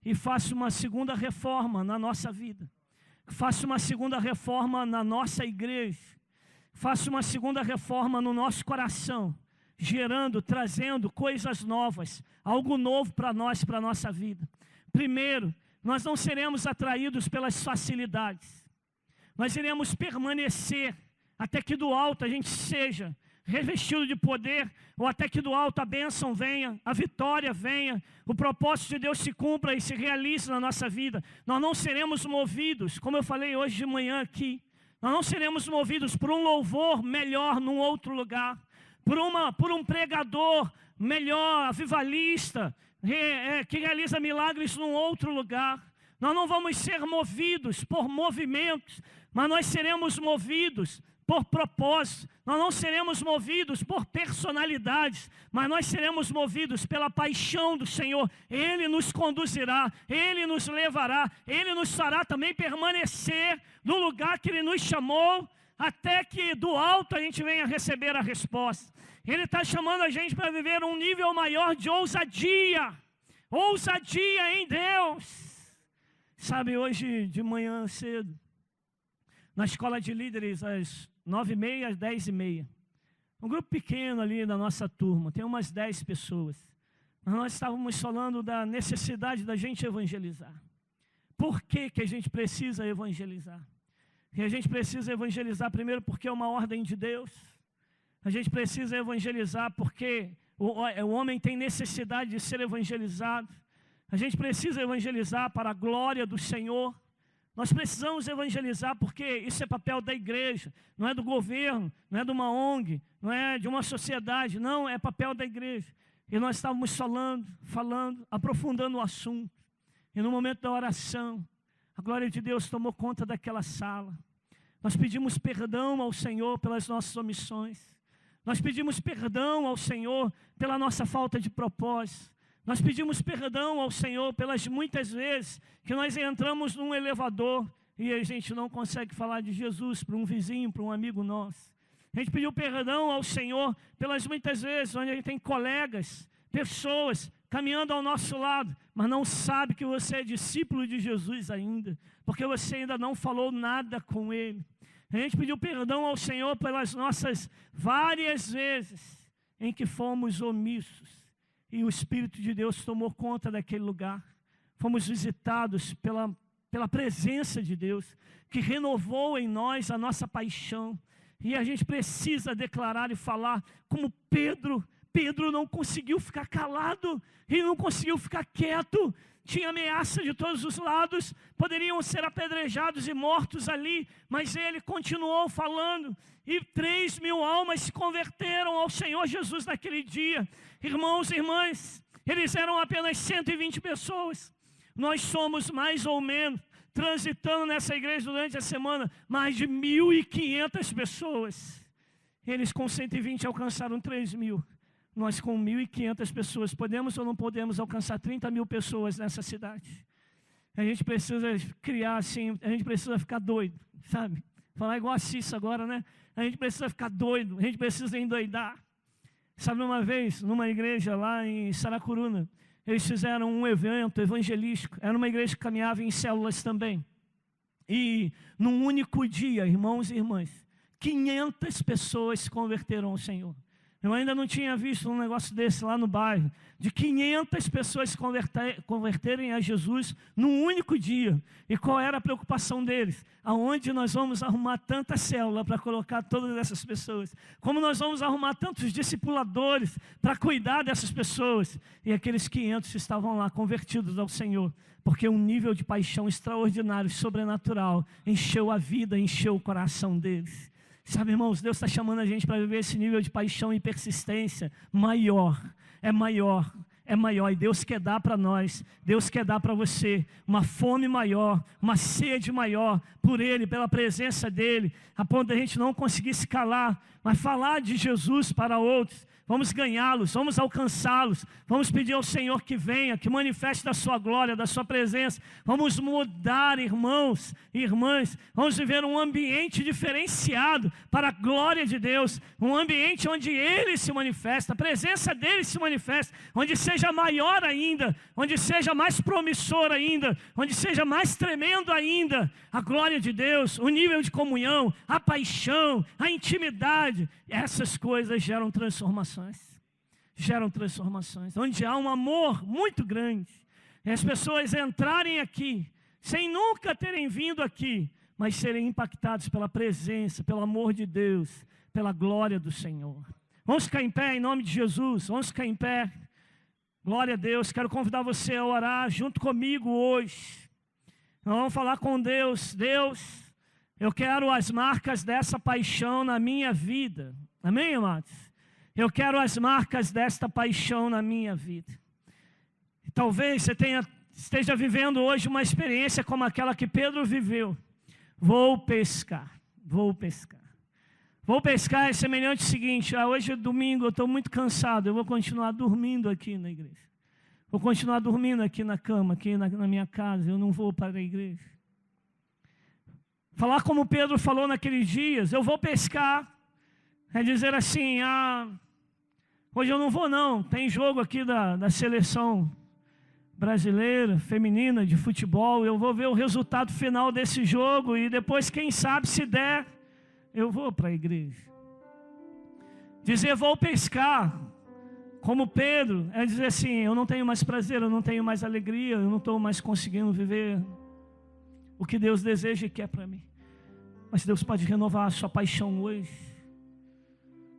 e faça uma segunda reforma na nossa vida, faça uma segunda reforma na nossa igreja, faça uma segunda reforma no nosso coração, gerando, trazendo coisas novas, algo novo para nós, para a nossa vida. Primeiro, nós não seremos atraídos pelas facilidades, nós iremos permanecer até que do alto a gente seja revestido de poder, ou até que do alto a bênção venha, a vitória venha, o propósito de Deus se cumpra e se realize na nossa vida. Nós não seremos movidos, como eu falei hoje de manhã aqui, nós não seremos movidos por um louvor melhor num outro lugar, por um pregador melhor, avivalista, que realiza milagres num outro lugar. Nós não vamos ser movidos por movimentos, mas nós seremos movidos por propósito. Nós não seremos movidos por personalidades, mas nós seremos movidos pela paixão do Senhor. Ele nos conduzirá, Ele nos levará, Ele nos fará também permanecer no lugar que Ele nos chamou, até que do alto a gente venha receber a resposta. Ele está chamando a gente para viver um nível maior de ousadia, ousadia em Deus. Sabe, hoje de manhã cedo, na escola de líderes, às 9h30 às 10h30. Um grupo pequeno ali da nossa turma, tem umas 10 pessoas. Mas nós estávamos falando da necessidade da gente evangelizar. Por que a gente precisa evangelizar? E a gente precisa evangelizar primeiro porque é uma ordem de Deus. A gente precisa evangelizar porque o homem tem necessidade de ser evangelizado. A gente precisa evangelizar para a glória do Senhor. Nós precisamos evangelizar porque isso é papel da igreja, não é do governo, não é de uma ONG, não é de uma sociedade, não, é papel da igreja. E nós estávamos falando, aprofundando o assunto. E no momento da oração, a glória de Deus tomou conta daquela sala. Nós pedimos perdão ao Senhor pelas nossas omissões. Nós pedimos perdão ao Senhor pela nossa falta de propósito. Nós pedimos perdão ao Senhor pelas muitas vezes que nós entramos num elevador e a gente não consegue falar de Jesus para um vizinho, para um amigo nosso. A gente pediu perdão ao Senhor pelas muitas vezes onde a gente tem colegas, pessoas caminhando ao nosso lado, mas não sabe que você é discípulo de Jesus ainda, porque você ainda não falou nada com Ele. A gente pediu perdão ao Senhor pelas nossas várias vezes em que fomos omissos. E o Espírito de Deus tomou conta daquele lugar. Fomos visitados pela presença de Deus, que renovou em nós a nossa paixão. E a gente precisa declarar e falar como Pedro. Pedro não conseguiu ficar calado, ele não conseguiu ficar quieto. Tinha ameaça de todos os lados, poderiam ser apedrejados e mortos ali, mas ele continuou falando. E 3.000 almas se converteram ao Senhor Jesus naquele dia. Irmãos e irmãs, eles eram apenas 120 pessoas. Nós somos mais ou menos, transitando nessa igreja durante a semana, mais de 1.500 pessoas. Eles com 120 alcançaram 3.000. Nós com 1.500 pessoas, podemos ou não podemos alcançar 30.000 pessoas nessa cidade? A gente precisa criar assim, a gente precisa ficar doido, sabe? Falar igual a Cissa agora, né? A gente precisa ficar doido, a gente precisa endoidar. Sabe, uma vez, numa igreja lá em Saracuruna, eles fizeram um evento evangelístico. Era uma igreja que caminhava em células também. E num único dia, irmãos e irmãs, 500 pessoas se converteram ao Senhor. Eu ainda não tinha visto um negócio desse lá no bairro, de 500 pessoas se converterem a Jesus num único dia. E qual era a preocupação deles? Aonde nós vamos arrumar tanta célula para colocar todas essas pessoas? Como nós vamos arrumar tantos discipuladores para cuidar dessas pessoas? E aqueles 500 estavam lá convertidos ao Senhor, porque um nível de paixão extraordinário, sobrenatural, encheu a vida, encheu o coração deles. Sabe, irmãos, Deus está chamando a gente para viver esse nível de paixão e persistência maior, é maior, é maior. E Deus quer dar para nós, Deus quer dar para você uma fome maior, uma sede maior por Ele, pela presença dEle, a ponto de a gente não conseguir se calar, mas falar de Jesus para outros. Vamos ganhá-los, vamos alcançá-los, vamos pedir ao Senhor que venha, que manifeste da sua glória, da sua presença. Vamos mudar, irmãos e irmãs, vamos viver um ambiente diferenciado para a glória de Deus, um ambiente onde Ele se manifesta, a presença dEle se manifesta, onde seja maior ainda, onde seja mais promissor ainda, onde seja mais tremendo ainda a glória de Deus, o nível de comunhão, a paixão, a intimidade. Essas coisas geram transformações. Onde há um amor muito grande, e as pessoas entrarem aqui, sem nunca terem vindo aqui, mas serem impactados pela presença, pelo amor de Deus, pela glória do Senhor. Vamos ficar em pé em nome de Jesus, vamos ficar em pé. Glória a Deus, quero convidar você a orar junto comigo hoje. Nós vamos falar com Deus. Deus, eu quero as marcas dessa paixão na minha vida. Amém, amados? Eu quero as marcas desta paixão na minha vida. E talvez você esteja vivendo hoje uma experiência como aquela que Pedro viveu. Vou pescar. Vou pescar é semelhante ao seguinte: hoje é domingo, eu estou muito cansado, eu vou continuar dormindo aqui na igreja. Vou continuar dormindo aqui na cama, aqui na minha casa, eu não vou para a igreja. Falar como Pedro falou naqueles dias, eu vou pescar, é dizer assim, hoje eu não vou não, tem jogo aqui da seleção brasileira, feminina, de futebol, eu vou ver o resultado final desse jogo e depois, quem sabe, se der, eu vou para a igreja. Dizer vou pescar, como Pedro, é dizer assim, eu não tenho mais prazer, eu não tenho mais alegria, eu não estou mais conseguindo viver o que Deus deseja e quer para mim. Mas Deus pode renovar a sua paixão hoje.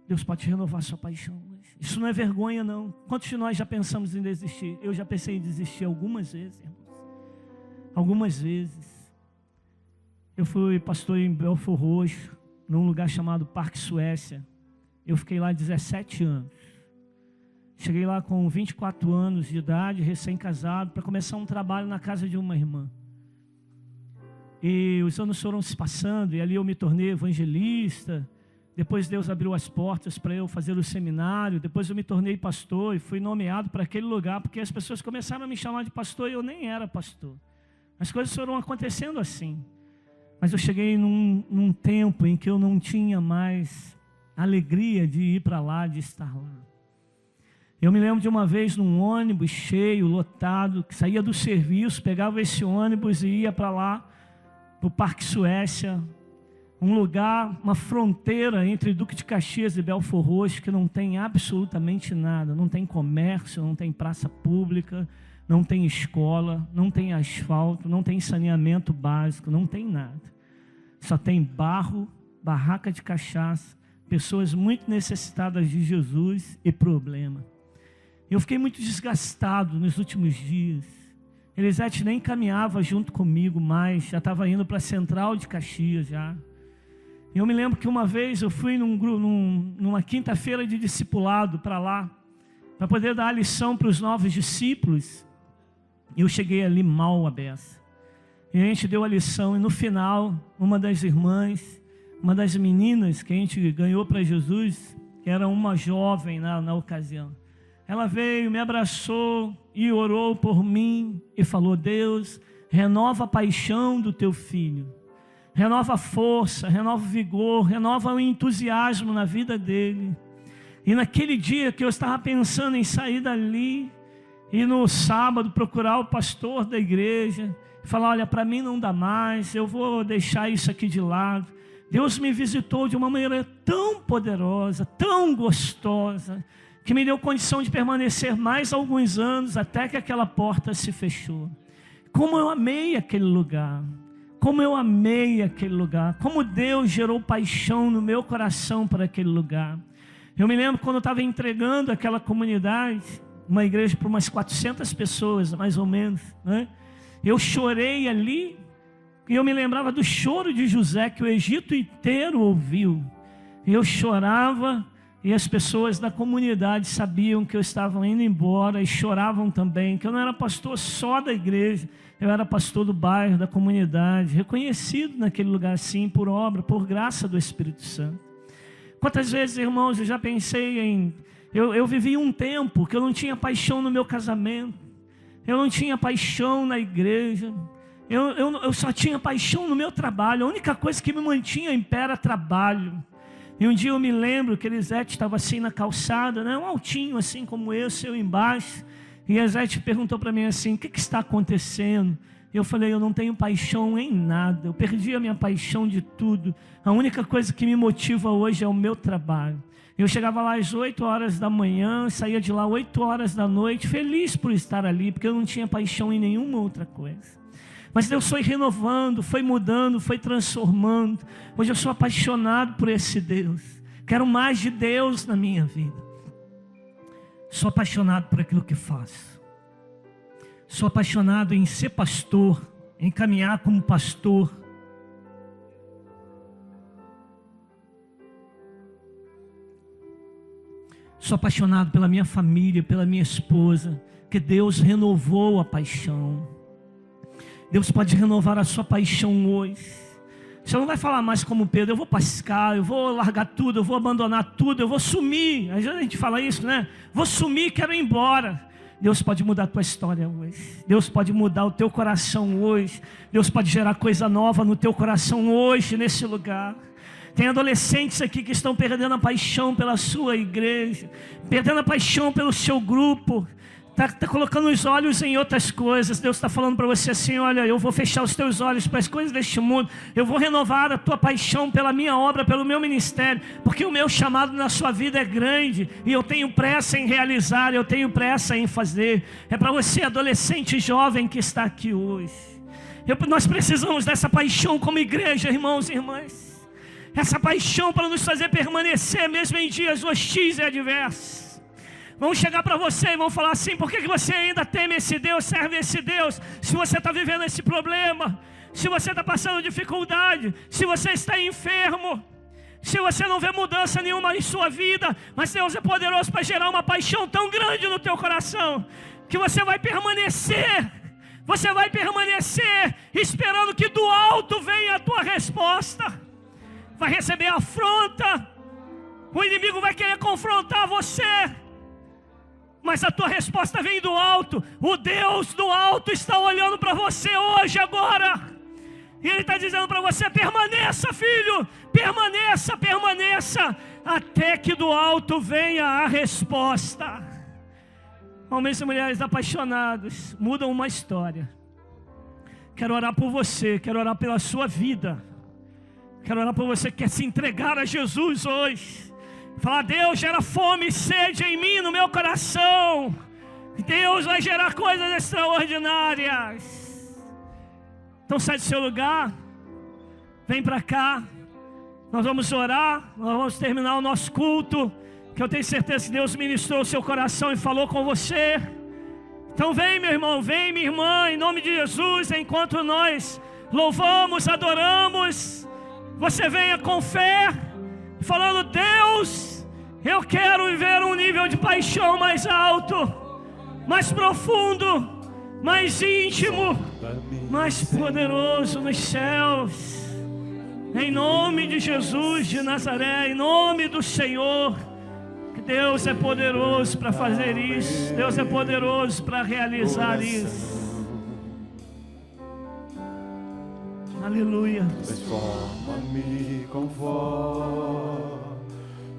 Deus pode renovar a sua paixão hoje. Isso não é vergonha, não. Quantos de nós já pensamos em desistir? Eu já pensei em desistir algumas vezes, irmãos. Algumas vezes. Eu fui pastor em Belford Roxo, num lugar chamado Parque Suécia. Eu fiquei lá 17 anos. Cheguei lá com 24 anos de idade, recém-casado, para começar um trabalho na casa de uma irmã. E os anos foram se passando, e ali eu me tornei evangelista. Depois Deus abriu as portas para eu fazer o seminário. Depois eu me tornei pastor e fui nomeado para aquele lugar, porque as pessoas começaram a me chamar de pastor e eu nem era pastor. As coisas foram acontecendo assim. Mas eu cheguei num tempo em que eu não tinha mais alegria de ir para lá, de estar lá. Eu me lembro de uma vez num ônibus cheio, lotado, que saía do serviço, pegava esse ônibus e ia para lá, para o Parque Suécia, um lugar, uma fronteira entre Duque de Caxias e Belford Roxo, que não tem absolutamente nada, não tem comércio, não tem praça pública, não tem escola, não tem asfalto, não tem saneamento básico, não tem nada. Só tem barro, barraca de cachaça, pessoas muito necessitadas de Jesus e problema. Eu fiquei muito desgastado nos últimos dias. Elisete nem caminhava junto comigo mais, já estava indo para a Central de Caxias já. Eu me lembro que uma vez eu fui numa quinta-feira de discipulado para lá, para poder dar a lição para os novos discípulos. E eu cheguei ali mal à beça. E a gente deu a lição e no final, uma das irmãs, uma das meninas que a gente ganhou para Jesus, que era uma jovem na ocasião, ela veio, me abraçou e orou por mim e falou: Deus, renova a paixão do teu filho, renova a força, renova o vigor, renova o entusiasmo na vida dele. E naquele dia que eu estava pensando em sair dali, e no sábado procurar o pastor da igreja, falar, olha, para mim não dá mais, eu vou deixar isso aqui de lado. Deus me visitou de uma maneira tão poderosa, tão gostosa, que me deu condição de permanecer mais alguns anos, até que aquela porta se fechou. Como eu amei aquele lugar, como eu amei aquele lugar, como Deus gerou paixão no meu coração para aquele lugar. Eu me lembro quando eu estava entregando aquela comunidade, uma igreja para umas 400 pessoas, mais ou menos, né? Eu chorei ali, e eu me lembrava do choro de José, que o Egito inteiro ouviu. E eu chorava, e as pessoas da comunidade sabiam que eu estava indo embora, e choravam também, que eu não era pastor só da igreja, eu era pastor do bairro, da comunidade, reconhecido naquele lugar assim, por obra, por graça do Espírito Santo. Quantas vezes, irmãos, eu já pensei em... Eu vivi um tempo que eu não tinha paixão no meu casamento, eu não tinha paixão na igreja, eu só tinha paixão no meu trabalho. A única coisa que me mantinha em pé era trabalho. E um dia eu me lembro que Elisete estava assim na calçada, né, um altinho assim como eu embaixo, e Elisete perguntou para mim assim, o que está acontecendo? Eu falei, eu não tenho paixão em nada, eu perdi a minha paixão de tudo. A única coisa que me motiva hoje é o meu trabalho. Eu chegava lá às 8 horas da manhã, saía de lá 8 horas da noite, feliz por estar ali, porque eu não tinha paixão em nenhuma outra coisa. Mas Deus foi renovando, foi mudando, foi transformando. Hoje eu sou apaixonado por esse Deus. Quero mais de Deus na minha vida. Sou apaixonado por aquilo que faço. Sou apaixonado em ser pastor, em caminhar como pastor. Sou apaixonado pela minha família, pela minha esposa, que Deus renovou a paixão. Deus pode renovar a sua paixão hoje. Você não vai falar mais como Pedro, eu vou pescar, eu vou largar tudo, eu vou abandonar tudo, eu vou sumir. Às vezes a gente fala isso, né? Vou sumir, quero ir embora. Deus pode mudar a tua história hoje. Deus pode mudar o teu coração hoje. Deus pode gerar coisa nova no teu coração hoje, nesse lugar. Tem adolescentes aqui que estão perdendo a paixão pela sua igreja, perdendo a paixão pelo seu grupo. Está colocando os olhos em outras coisas. Deus está falando para você assim, olha, eu vou fechar os teus olhos para as coisas deste mundo. Eu vou renovar a tua paixão pela minha obra, pelo meu ministério. Porque o meu chamado na sua vida é grande. E eu tenho pressa em realizar, eu tenho pressa em fazer. É para você, adolescente jovem que está aqui hoje. Nós precisamos dessa paixão como igreja, irmãos e irmãs. Essa paixão para nos fazer permanecer mesmo em dias hostis e adversos. Vão chegar para você e vão falar assim, por que você ainda teme esse Deus, serve esse Deus, se você está vivendo esse problema, se você está passando dificuldade, se você está enfermo, se você não vê mudança nenhuma em sua vida, mas Deus é poderoso para gerar uma paixão tão grande no teu coração, que você vai permanecer esperando que do alto venha a tua resposta. Vai receber afronta, o inimigo vai querer confrontar você, mas a tua resposta vem do alto. O Deus do alto está olhando para você hoje, agora, e Ele está dizendo para você, permaneça, filho, permaneça, até que do alto venha a resposta. Homens e mulheres apaixonados mudam uma história. Quero orar por você, quero orar pela sua vida. Quero orar por você que quer se entregar a Jesus hoje. Falar, Deus, gera fome e sede em mim, no meu coração. Deus vai gerar coisas extraordinárias. Então sai do seu lugar. Vem para cá. Nós vamos orar. Nós vamos terminar o nosso culto. Que eu tenho certeza que Deus ministrou o seu coração e falou com você. Então vem, meu irmão, vem, minha irmã, em nome de Jesus. Enquanto nós louvamos, adoramos, você venha com fé, falando, Deus, eu quero viver um nível de paixão mais alto, mais profundo, mais íntimo, mais poderoso nos céus. Em nome de Jesus de Nazaré, em nome do Senhor. Deus é poderoso para fazer isso. Deus é poderoso para realizar isso. Aleluia. Transforma-me com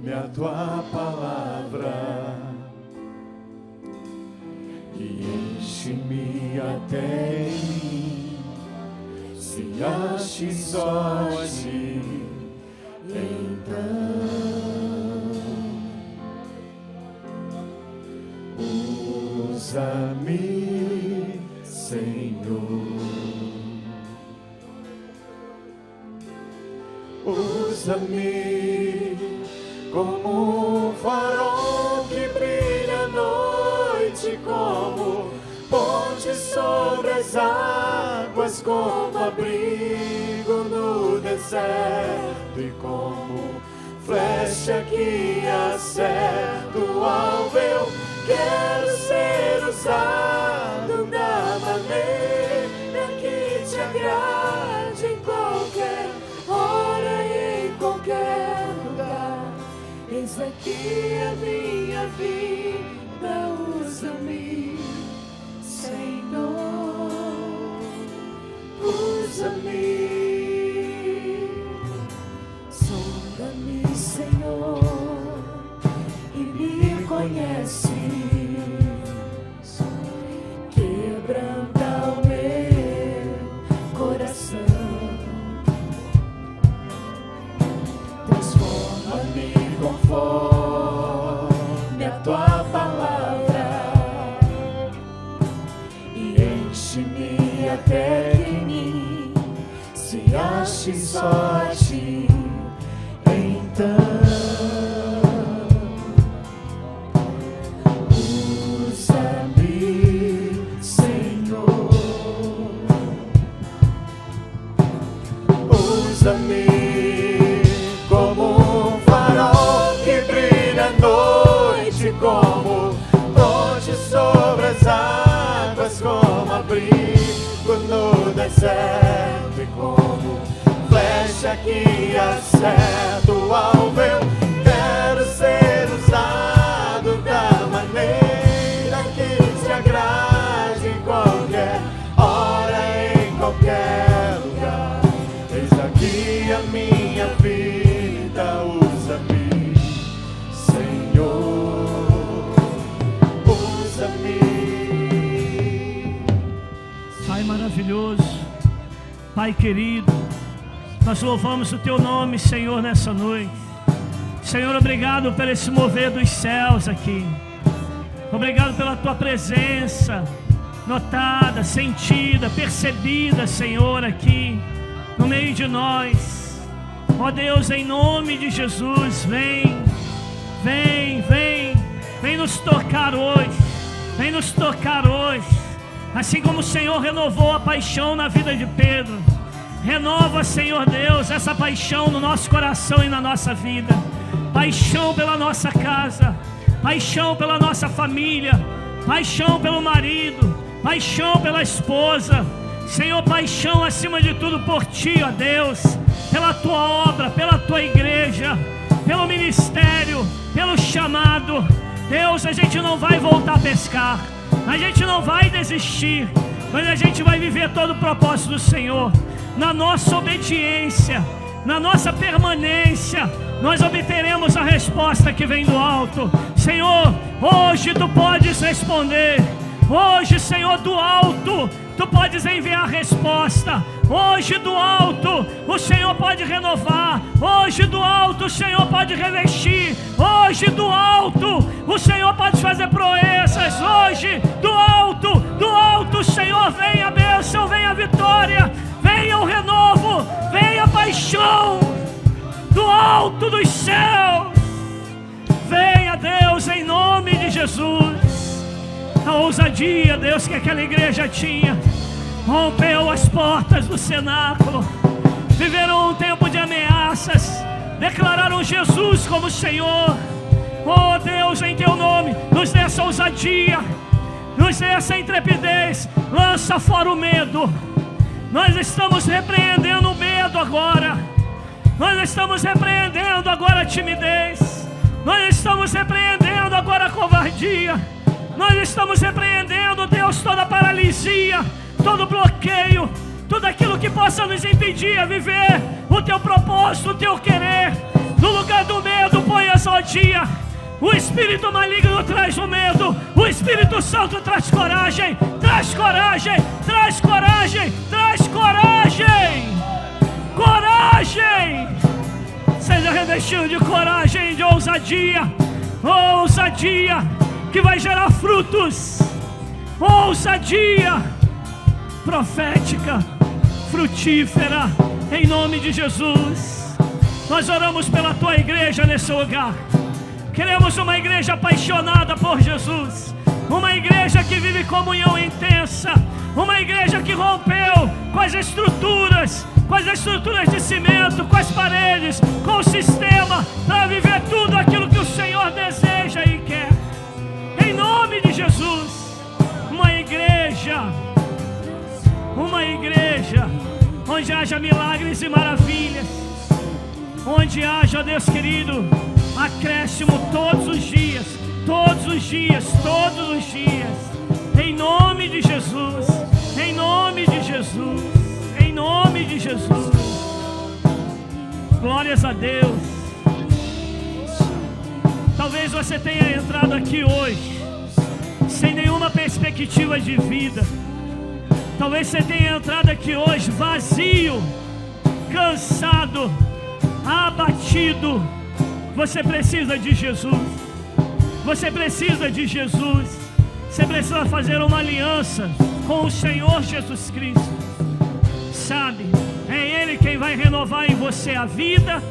a tua palavra e enche-me até mim. Se ache só a ti, então usa-me, Senhor. Usa-me como um farol que brilha à noite, como ponte sobre as águas, como abrigo no deserto e como flecha que acerta o alvo. Eu quero ser usado da maneira que te agrade, em qualquer hora e em qualquer lugar. Eis aqui a minha vida, usa-me, Senhor, usa-me. Sonda-me, Senhor, e me conhece. Quebranta o meu coração. Transforma-me conforme a tua palavra e enche-me até que mim se ache só a ti. Então usa-me, Senhor, usa-me como um farol que brilha à noite, como ponte sobre as águas, como abrigo no deserto e como flecha que acerta o alvo. Eu quero ser usado da maneira que te agrade, em qualquer hora, em qualquer lugar. Eis aqui a minha vida, usa-me, Senhor, usa-me. Pai maravilhoso, Pai querido, nós louvamos o Teu nome, Senhor, nessa noite. Senhor, obrigado por esse mover dos céus aqui. Obrigado pela Tua presença notada, sentida, percebida, Senhor, aqui no meio de nós. Ó Deus, em nome de Jesus, vem nos tocar hoje. Vem nos tocar hoje. Assim como o Senhor renovou a paixão na vida de Pedro, renova, Senhor Deus, essa paixão no nosso coração e na nossa vida. Paixão pela nossa casa, paixão pela nossa família, paixão pelo marido, paixão pela esposa. Senhor, paixão acima de tudo por Ti, ó Deus, pela Tua obra, pela Tua igreja, pelo ministério, pelo chamado. Deus, a gente não vai voltar a pescar, a gente não vai desistir, mas a gente vai viver todo o propósito do Senhor. Na nossa obediência, na nossa permanência, nós obteremos a resposta que vem do alto. Senhor, hoje Tu podes responder. Hoje, Senhor, do alto Tu podes enviar a resposta. Hoje do alto o Senhor pode renovar. Hoje do alto o Senhor pode revestir. Hoje do alto o Senhor pode fazer proezas. Hoje do alto, Senhor, vem a bênção, vem a vitória, venha o renovo, venha a paixão do alto dos céus. Venha, Deus, em nome de Jesus. A ousadia, Deus, que aquela igreja tinha, rompeu as portas do cenáculo. Viveram um tempo de ameaças, declararam Jesus como Senhor. Oh Deus, em Teu nome, nos dê essa ousadia, nos dê essa intrepidez. Lança fora o medo. Nós estamos repreendendo o medo agora. Nós estamos repreendendo agora a timidez. Nós estamos repreendendo agora a covardia. Nós estamos repreendendo, Deus, toda paralisia, todo bloqueio, tudo aquilo que possa nos impedir a viver o Teu propósito, o Teu querer. No lugar do medo, põe ousadia. O espírito maligno traz o medo. O Espírito Santo traz coragem. Traz coragem, traz coragem, traz coragem. Coragem. Seja revestido de coragem, de ousadia. Ousadia que vai gerar frutos. Ousadia profética, frutífera, em nome de Jesus. Nós oramos pela tua igreja nesse lugar. Queremos uma igreja apaixonada por Jesus, uma igreja que vive comunhão intensa, uma igreja que rompeu com as estruturas de cimento, com as paredes, com o sistema, para viver tudo aquilo que o Senhor deseja e quer. Em nome de Jesus, uma igreja onde haja milagres e maravilhas, onde haja, Deus querido, acréscimo todos os dias, todos os dias, todos os dias, em nome de Jesus, em nome de Jesus, em nome de Jesus. Glórias a Deus. Talvez você tenha entrado aqui hoje sem nenhuma perspectiva de vida. Talvez você tenha entrado aqui hoje vazio, cansado, abatido. Você precisa de Jesus. Você precisa de Jesus. Você precisa fazer uma aliança com o Senhor Jesus Cristo. Sabe, é Ele quem vai renovar em você a vida.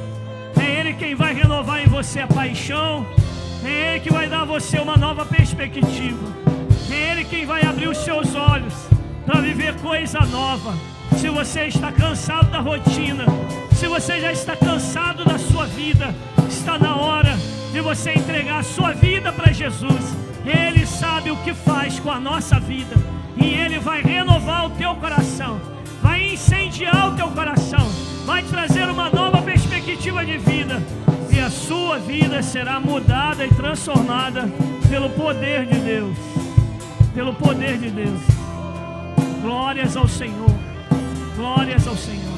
É Ele quem vai renovar em você a paixão. É Ele que vai dar a você uma nova perspectiva. É Ele quem vai abrir os seus olhos para viver coisa nova. Se você está cansado da rotina, se você já está cansado da sua vida, está na hora de você entregar a sua vida para Jesus. Ele sabe o que faz com a nossa vida, e Ele vai renovar o teu coração, vai incendiar o teu coração, vai trazer uma nova perspectiva de vida, e a sua vida será mudada e transformada pelo poder de Deus. Pelo poder de Deus. Glórias ao Senhor. Glórias ao Senhor.